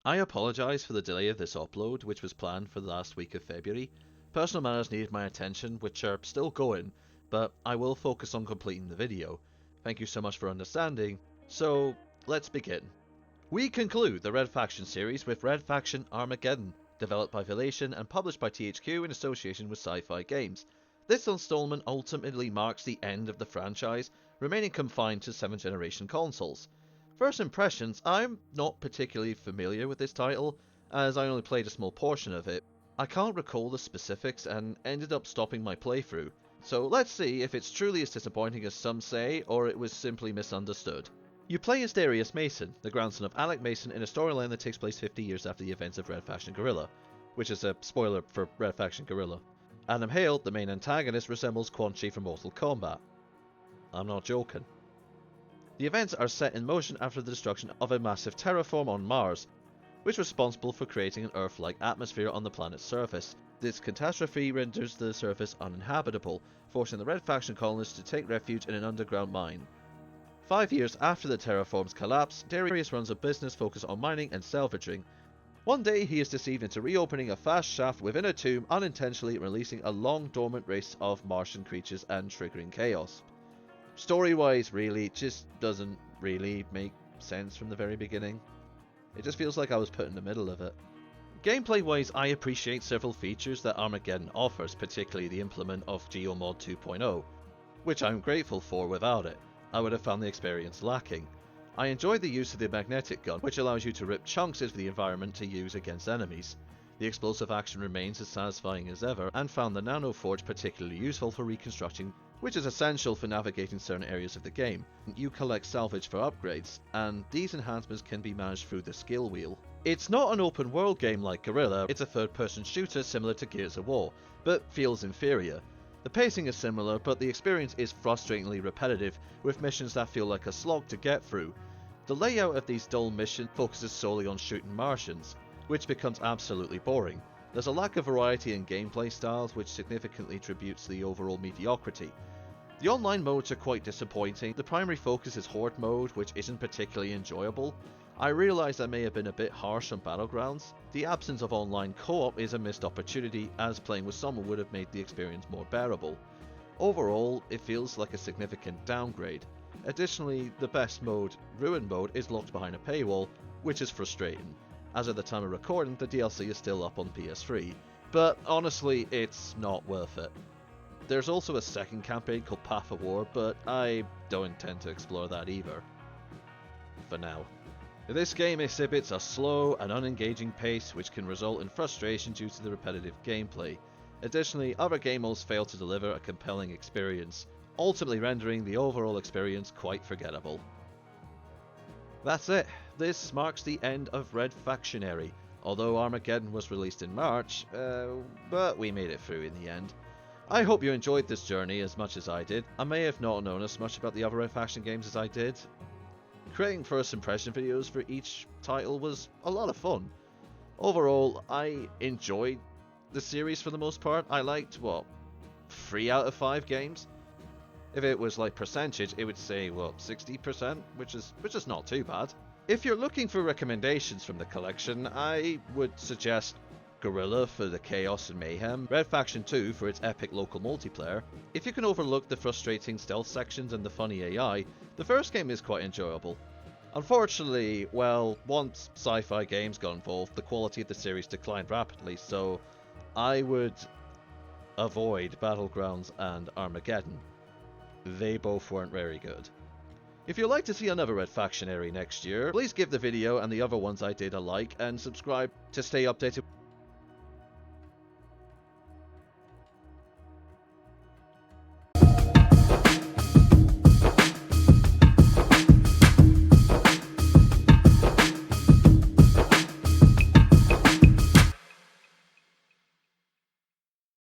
I apologise for the delay of this upload, which was planned for the last week of February. Personal matters needed my attention, which are still going, but I will focus on completing the video. Thank you so much for understanding, so let's begin. We conclude the Red Faction series with Red Faction Armageddon, developed by Velation and published by THQ in association with Sci-Fi Games. This installment ultimately marks the end of the franchise, remaining confined to 7th generation consoles. First impressions, I'm not particularly familiar with this title, as I only played a small portion of it. I can't recall the specifics and ended up stopping my playthrough, so let's see if it's truly as disappointing as some say, or it was simply misunderstood. You play as Darius Mason, the grandson of Alec Mason, in a storyline that takes place 50 years after the events of Red Faction Guerrilla, which is a spoiler for Red Faction Guerrilla. Adam Hale, the main antagonist, resembles Quan Chi from Mortal Kombat. I'm not joking. The events are set in motion after the destruction of a massive terraform on Mars, which was responsible for creating an Earth-like atmosphere on the planet's surface. This catastrophe renders the surface uninhabitable, forcing the Red Faction colonists to take refuge in an underground mine. 5 years after the terraform's collapse, Darius runs a business focused on mining and salvaging. One day he is deceived into reopening a fast shaft within a tomb, unintentionally releasing a long-dormant race of Martian creatures and triggering chaos. Story-wise, really, it just doesn't really make sense from the very beginning. It just feels like I was put in the middle of it. Gameplay-wise, I appreciate several features that Armageddon offers, particularly the implement of GeoMod 2.0, which I'm grateful for. Without it, I would have found the experience lacking. I enjoyed the use of the magnetic gun, which allows you to rip chunks of the environment to use against enemies. The explosive action remains as satisfying as ever, and found the Nano Forge particularly useful for reconstructing, which is essential for navigating certain areas of the game. You collect salvage for upgrades, and these enhancements can be managed through the skill wheel. It's not an open world game like Guerrilla, it's a third-person shooter similar to Gears of War, but feels inferior. The pacing is similar, but the experience is frustratingly repetitive, with missions that feel like a slog to get through. The layout of these dull missions focuses solely on shooting Martians, which becomes absolutely boring. There's a lack of variety in gameplay styles, which significantly tributes to the overall mediocrity. The online modes are quite disappointing. The primary focus is Horde mode, which isn't particularly enjoyable. I realise I may have been a bit harsh on Battlegrounds. The absence of online co-op is a missed opportunity, as playing with someone would have made the experience more bearable. Overall, it feels like a significant downgrade. Additionally, the best mode, Ruin mode, is locked behind a paywall, which is frustrating. As of the time of recording, the DLC is still up on PS3, but honestly, it's not worth it. There's also a second campaign called Path of War, but I don't intend to explore that either. For now. This game exhibits a slow and unengaging pace, which can result in frustration due to the repetitive gameplay. Additionally, other game modes fail to deliver a compelling experience, ultimately rendering the overall experience quite forgettable. That's it. This marks the end of Red Factionuary, although Armageddon was released in March, but we made it through in the end. I hope you enjoyed this journey as much as I did. I may have not known as much about the other Red Faction games as I did. Creating first impression videos for each title was a lot of fun. Overall, I enjoyed the series for the most part. I liked, 3 out of 5 games? If it was like percentage, it would say, 60%, which is not too bad. If you're looking for recommendations from the collection, I would suggest Guerrilla for the chaos and mayhem, Red Faction 2 for its epic local multiplayer. If you can overlook the frustrating stealth sections and the funny AI, the first game is quite enjoyable. Unfortunately, once Sci-Fi Games got involved, the quality of the series declined rapidly, so I would avoid Battlegrounds and Armageddon. They both weren't very good. If you'd like to see another Red Factionuary next year, please give the video and the other ones I did a like and subscribe to stay updated.